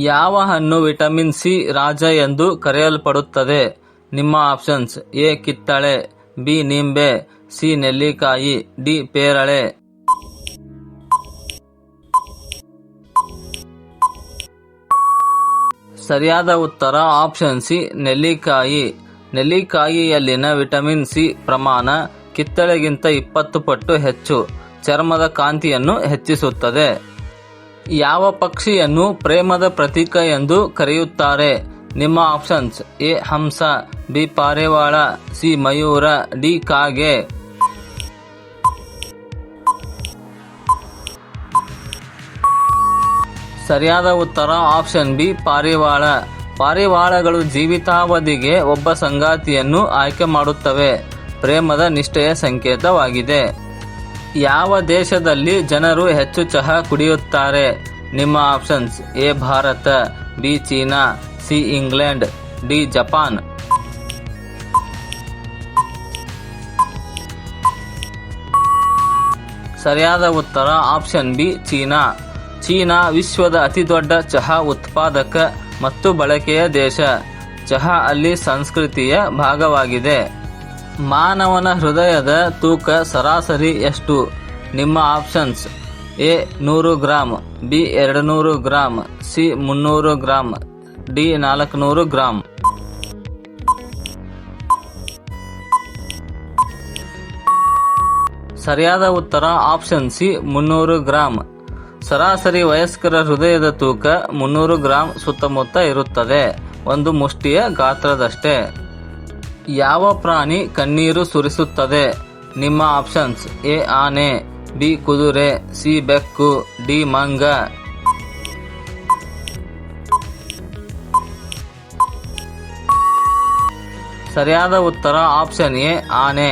ಯಾವ ಹಣ್ಣು vitamin C ರಾಜ ಎಂದು ಕರೆಯಲ್ಪಡುತ್ತದೆ? ನಿಮ್ಮ ಆಪ್ಷನ್ಸ್: ಎ ಕಿತ್ತಳೆ, ಬಿ ನಿಂಬೆ, ಸಿ ನೆಲ್ಲಿಕಾಯಿ, ಡಿ ಪೇರಳೆ. ಸರಿಯಾದ ಉತ್ತರ ಆಪ್ಷನ್ ಸಿ ನೆಲ್ಲಿಕಾಯಿ. ನೆಲ್ಲಿಕಾಯಿಯಲ್ಲಿನ ವಿಟಮಿನ್ ಸಿ ಪ್ರಮಾಣ ಕಿತ್ತಳೆಗಿಂತ 20 ಪಟ್ಟು ಹೆಚ್ಚು, ಚರ್ಮದ ಕಾಂತಿಯನ್ನು ಹೆಚ್ಚಿಸುತ್ತದೆ. ಯಾವ ಪಕ್ಷಿಯನ್ನು ಪ್ರೇಮದ ಪ್ರತೀಕ ಎಂದು ಕರೆಯುತ್ತಾರೆ? ನಿಮ್ಮ ಆಪ್ಷನ್ಸ್: ಎ ಹಂಸ, ಬಿ ಪಾರಿವಾಳ, ಸಿ ಮಯೂರ, ಡಿ ಕಾಗೆ. ಸರಿಯಾದ ಉತ್ತರ ಆಪ್ಷನ್ ಬಿ ಪಾರಿವಾಳ. ಪಾರಿವಾಳಗಳು ಜೀವಿತಾವಧಿಗೆ ಒಬ್ಬ ಸಂಗಾತಿಯನ್ನು ಆಯ್ಕೆ ಮಾಡುತ್ತವೆ, ಪ್ರೇಮದ ನಿಷ್ಠೆಯ ಸಂಕೇತವಾಗಿದೆ. ಯಾವ ದೇಶದಲ್ಲಿ ಜನರು ಹೆಚ್ಚು ಚಹಾ ಕುಡಿಯುತ್ತಾರೆ? ನಿಮ್ಮ options: A Bharat, B China, C England, D Japan. ಸರಿಯಾದ ಉತ್ತರ ಆಪ್ಷನ್ ಬಿ ಚೀನಾ. ಚೀನಾ ವಿಶ್ವದ ಅತಿದೊಡ್ಡ ಚಹಾ ಉತ್ಪಾದಕ ಮತ್ತು ಬಳಕೆಯ ದೇಶ. ಚಹಾ ಅಲ್ಲಿ ಸಂಸ್ಕೃತಿಯ ಭಾಗವಾಗಿದೆ. ಮಾನವನ ಹೃದಯದ ತೂಕ ಸರಾಸರಿ ಎಷ್ಟು? ನಿಮ್ಮ options: A 100 gram, B 200 gram, C 300 gram, D 400 gram. ಸರಿಯಾದ ಉತ್ತರ ಆಪ್ಷನ್ ಸಿ 300 ಗ್ರಾಂ. ಸರಾಸರಿ ವಯಸ್ಕರ ಹೃದಯದ ತೂಕ 300 ಗ್ರಾಂ ಸುತ್ತಮುತ್ತ ಇರುತ್ತದೆ, ಒಂದು ಮುಷ್ಟಿಯ ಗಾತ್ರದಷ್ಟೇ. ಯಾವ ಪ್ರಾಣಿ ಕಣ್ಣೀರು ಸುರಿಸುತ್ತದೆ? ನಿಮ್ಮ ಆಪ್ಷನ್ಸ್: ಎ ಆನೆ, ಬಿ ಕುದುರೆ, ಸಿ ಬೆಕ್ಕು, ಡಿ ಮಂಗ. ಸರಿಯಾದ ಉತ್ತರ ಆಪ್ಷನ್ ಎ ಆನೆ.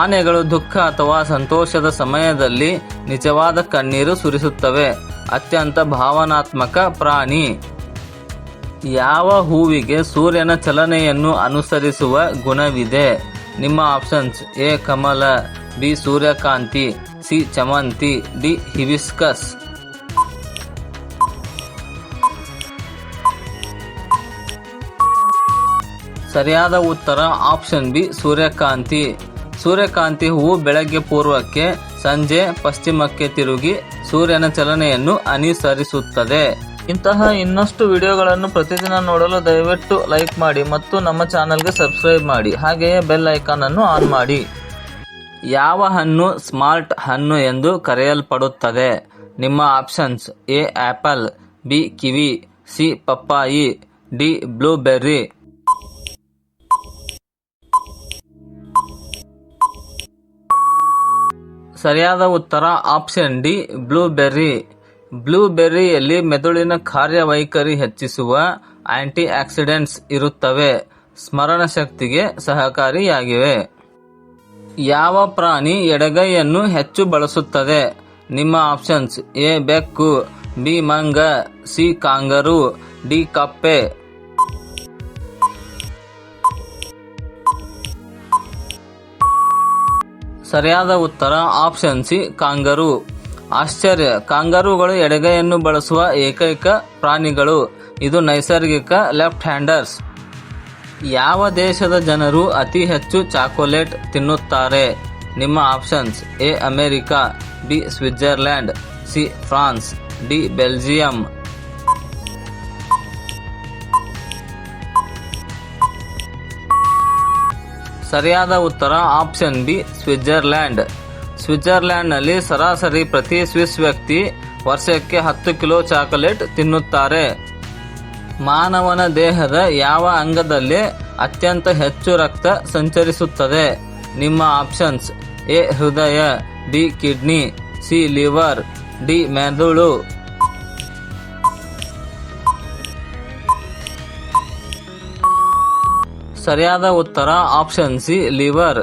ಆನೆಗಳು ದುಃಖ ಅಥವಾ ಸಂತೋಷದ ಸಮಯದಲ್ಲಿ ನಿಜವಾದ ಕಣ್ಣೀರು ಸುರಿಸುತ್ತವೆ, ಅತ್ಯಂತ ಭಾವನಾತ್ಮಕ ಪ್ರಾಣಿ. ಯಾವ ಹೂವಿಗೆ ಸೂರ್ಯನ ಚಲನೆಯನ್ನು ಅನುಸರಿಸುವ ಗುಣವಿದೆ? ನಿಮ್ಮ ಆಪ್ಷನ್ಸ್: ಎ ಕಮಲ, ಬಿ ಸೂರ್ಯಕಾಂತಿ, ಸಿ ಚಮಂತಿ, ಡಿ ಹಿಬಿಸ್ಕಸ್. ಸರಿಯಾದ ಉತ್ತರ ಆಪ್ಷನ್ ಬಿ ಸೂರ್ಯಕಾಂತಿ. ಸೂರ್ಯಕಾಂತಿ ಹೂವು ಬೆಳಗ್ಗೆ ಪೂರ್ವಕ್ಕೆ, ಸಂಜೆ ಪಶ್ಚಿಮಕ್ಕೆ ತಿರುಗಿ ಸೂರ್ಯನ ಚಲನೆಯನ್ನು ಅನುಸರಿಸುತ್ತದೆ. ಇಂತಹ ಇನ್ನಷ್ಟು ವಿಡಿಯೋಗಳನ್ನು ಪ್ರತಿದಿನ ನೋಡಲು ದಯವಿಟ್ಟು ಲೈಕ್ ಮಾಡಿ ಮತ್ತು ನಮ್ಮ ಚಾನಲ್ಗೆ ಸಬ್ಸ್ಕ್ರೈಬ್ ಮಾಡಿ. ಹಾಗೆಯೇ ಬೆಲ್ ಐಕಾನ್ ಅನ್ನು ಆನ್ ಮಾಡಿ. ಯಾವ ಹಣ್ಣು ಸ್ಮಾರ್ಟ್ ಹಣ್ಣು ಎಂದು ಕರೆಯಲ್ಪಡುತ್ತದೆ? ನಿಮ್ಮ options: A apple, B kiwi, C ಪಪ್ಪಾಯಿ, ಡಿ ಬ್ಲೂಬೆರ್ರಿ. ಸರಿಯಾದ ಉತ್ತರ ಆಪ್ಷನ್ ಡಿ ಬ್ಲೂಬೆರ್ರಿ. ಬ್ಲೂಬೆರ್ರಿಯಲ್ಲಿ ಮೆದುಳಿನ ಕಾರ್ಯವೈಖರಿ ಹೆಚ್ಚಿಸುವ ಆಂಟಿ ಆಕ್ಸಿಡೆಂಟ್ಸ್ ಇರುತ್ತವೆ, ಸ್ಮರಣ ಶಕ್ತಿಗೆ ಸಹಕಾರಿಯಾಗಿವೆ. ಯಾವ ಪ್ರಾಣಿ ಎಡಗೈಯನ್ನು ಹೆಚ್ಚು ಬಳಸುತ್ತದೆ? ನಿಮ್ಮ ಆಪ್ಷನ್ಸ್: ಎ ಬೆಕ್ಕು, ಬಿ ಮಂಗ, ಸಿ ಕಾಂಗರೂ, ಡಿ ಕಪ್ಪೆ. ಸರಿಯಾದ ಉತ್ತರ ಆಪ್ಷನ್ ಸಿ ಕಾಂಗರೂ. ಆಶ್ಚರ್ಯ, ಕಾಂಗರೂಗಳು ಎಡಗೈಯನ್ನು ಬಳಸುವ ಏಕೈಕ ಪ್ರಾಣಿಗಳು. ಇದು ನೈಸರ್ಗಿಕ ಲೆಫ್ಟ್ ಹ್ಯಾಂಡರ್ಸ್. ಯಾವ ದೇಶದ ಜನರು ಅತಿ ಹೆಚ್ಚು ಚಾಕೊಲೇಟ್ ತಿನ್ನುತ್ತಾರೆ? ನಿಮ್ಮ options: A America, B Switzerland, C France, D Belgium. ಸರಿಯಾದ ಉತ್ತರ ಆಪ್ಷನ್ ಬಿ ಸ್ವಿಟ್ಜರ್ಲ್ಯಾಂಡ್. ಸ್ವಿಟ್ಜರ್ಲ್ಯಾಂಡ್ನಲ್ಲಿ ಸರಾಸರಿ ಪ್ರತಿ ಸ್ವಿಸ್ ವ್ಯಕ್ತಿ ವರ್ಷಕ್ಕೆ 10 ಕಿಲೋ ಚಾಕೊಲೇಟ್ ತಿನ್ನುತ್ತಾರೆ. ಮಾನವನ ದೇಹದ ಯಾವ ಅಂಗದಲ್ಲಿ ಅತ್ಯಂತ ಹೆಚ್ಚು ರಕ್ತ ಸಂಚರಿಸುತ್ತದೆ? ನಿಮ್ಮ ಆಪ್ಷನ್ಸ್: ಎ ಹೃದಯ, B kidney, C liver, D ಮೆದುಳು. ಸರಿಯಾದ ಉತ್ತರ ಆಪ್ಷನ್ ಸಿ ಲಿವರ್.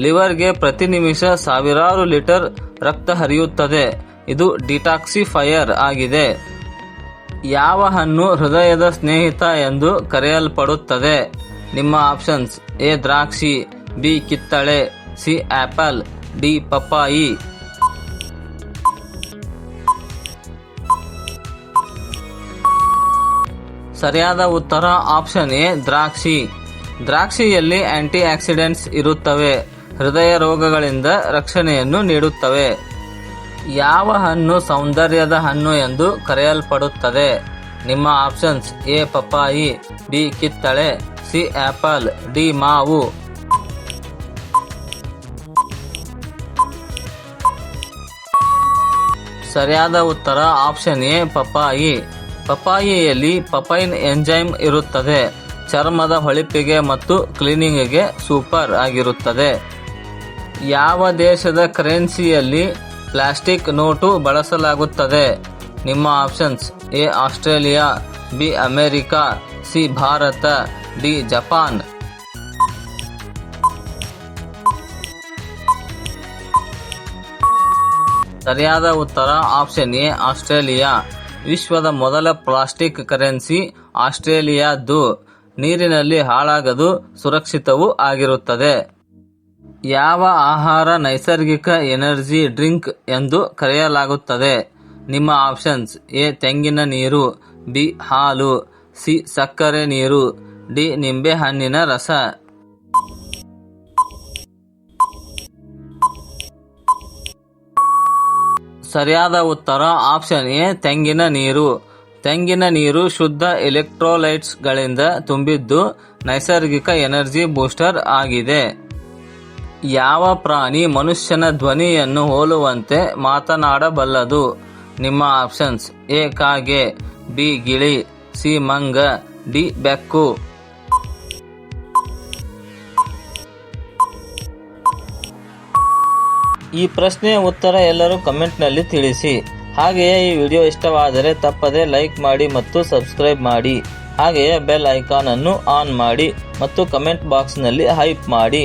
ಲಿವರ್ಗೆ ಪ್ರತಿ ನಿಮಿಷ ಸಾವಿರಾರು ಲೀಟರ್ ರಕ್ತ ಹರಿಯುತ್ತದೆ. ಇದು ಡಿಟಾಕ್ಸಿಫೈಯರ್ ಆಗಿದೆ. ಯಾವ ಹಣ್ಣು ಹೃದಯದ ಸ್ನೇಹಿತ ಎಂದು ಕರೆಯಲ್ಪಡುತ್ತದೆ? ನಿಮ್ಮ ಆಪ್ಷನ್ಸ್: ಎ ದ್ರಾಕ್ಷಿ, ಬಿ ಕಿತ್ತಳೆ, ಸಿ ಆಪಲ್, ಡಿ ಪಪ್ಪಾಯಿ. ಸರಿಯಾದ ಉತ್ತರ ಆಪ್ಷನ್ ಎ ದ್ರಾಕ್ಷಿ. ದ್ರಾಕ್ಷಿಯಲ್ಲಿ ಆಂಟಿ ಆಕ್ಸಿಡೆಂಟ್ಸ್ ಇರುತ್ತವೆ, ಹೃದಯ ರೋಗಗಳಿಂದ ರಕ್ಷಣೆಯನ್ನು ನೀಡುತ್ತವೆ. ಯಾವ ಹಣ್ಣು ಸೌಂದರ್ಯದ ಹಣ್ಣು ಎಂದು ಕರೆಯಲ್ಪಡುತ್ತದೆ? ನಿಮ್ಮ ಆಪ್ಷನ್ಸ್: ಎ ಪಪ್ಪಾಯಿ, ಬಿ ಕಿತ್ತಳೆ, ಸಿ ಆಪಲ್, ಡಿ ಮಾವು. ಸರಿಯಾದ ಉತ್ತರ ಆಪ್ಷನ್ ಎ ಪಪ್ಪಾಯಿ. ಪಪ್ಪಾಯಿಯಲ್ಲಿ ಪಪೈನ್ ಎಂಜೈಮ್ ಇರುತ್ತದೆ, ಚರ್ಮದ ಹೊಳಿಪಿಗೆ ಮತ್ತು ಕ್ಲೀನಿಂಗ್ಗೆ ಸೂಪರ್ ಆಗಿರುತ್ತದೆ. ಯಾವ ದೇಶದ ಕರೆನ್ಸಿಯಲ್ಲಿ ಪ್ಲಾಸ್ಟಿಕ್ ನೋಟು ಬಳಸಲಾಗುತ್ತದೆ? ನಿಮ್ಮ options: A Australia, B America, C Bharat, D Japan. ಸರಿಯಾದ ಉತ್ತರ ಆಪ್ಷನ್ ಎ ಆಸ್ಟ್ರೇಲಿಯಾ. ವಿಶ್ವದ ಮೊದಲ ಪ್ಲಾಸ್ಟಿಕ್ ಕರೆನ್ಸಿ ಆಸ್ಟ್ರೇಲಿಯಾದ್ದು. ನೀರಿನಲ್ಲಿ ಹಾಳಾಗದು, ಸುರಕ್ಷಿತವೂ ಆಗಿರುತ್ತದೆ. ಯಾವ ಆಹಾರ ನೈಸರ್ಗಿಕ ಎನರ್ಜಿ ಡ್ರಿಂಕ್ ಎಂದು ಕರೆಯಲಾಗುತ್ತದೆ? ನಿಮ್ಮ ಆಪ್ಷನ್ಸ್: ಎ ತೆಂಗಿನ ನೀರು, ಬಿ ಹಾಲು, ಸಿ ಸಕ್ಕರೆ ನೀರು, ಡಿ ನಿಂಬೆಹಣ್ಣಿನ ರಸ. ಸರಿಯಾದ ಉತ್ತರ ಆಪ್ಷನ್ ಎ ತೆಂಗಿನ ನೀರು. ತೆಂಗಿನ ನೀರು ಶುದ್ಧ ಎಲೆಕ್ಟ್ರೋಲೈಟ್ಸ್ಗಳಿಂದ ತುಂಬಿದ್ದು ನೈಸರ್ಗಿಕ ಎನರ್ಜಿ ಬೂಸ್ಟರ್ ಆಗಿದೆ. ಯಾವ ಪ್ರಾಣಿ ಮನುಷ್ಯನ ಧ್ವನಿಯನ್ನು ಹೋಲುವಂತೆ ಮಾತನಾಡಬಲ್ಲದು? ನಿಮ್ಮ ಆಪ್ಷನ್ಸ್: ಎ ಕಾಗೆ, ಬಿ ಗಿಳಿ, ಸಿ ಮಂಗ, ಡಿ ಬೆಕ್ಕು. ಈ ಪ್ರಶ್ನೆಯ ಉತ್ತರ ಎಲ್ಲರೂ ಕಮೆಂಟ್ನಲ್ಲಿ ತಿಳಿಸಿ. ಹಾಗೆಯೇ ಈ ವಿಡಿಯೋ ಇಷ್ಟವಾದರೆ ತಪ್ಪದೆ ಲೈಕ್ ಮಾಡಿ ಮತ್ತು ಸಬ್ಸ್ಕ್ರೈಬ್ ಮಾಡಿ. ಹಾಗೆಯೇ ಬೆಲ್ ಐಕಾನ್ ಅನ್ನು ಆನ್ ಮಾಡಿ ಮತ್ತು ಕಮೆಂಟ್ ಬಾಕ್ಸ್ನಲ್ಲಿ ಹೈಪ್ ಮಾಡಿ.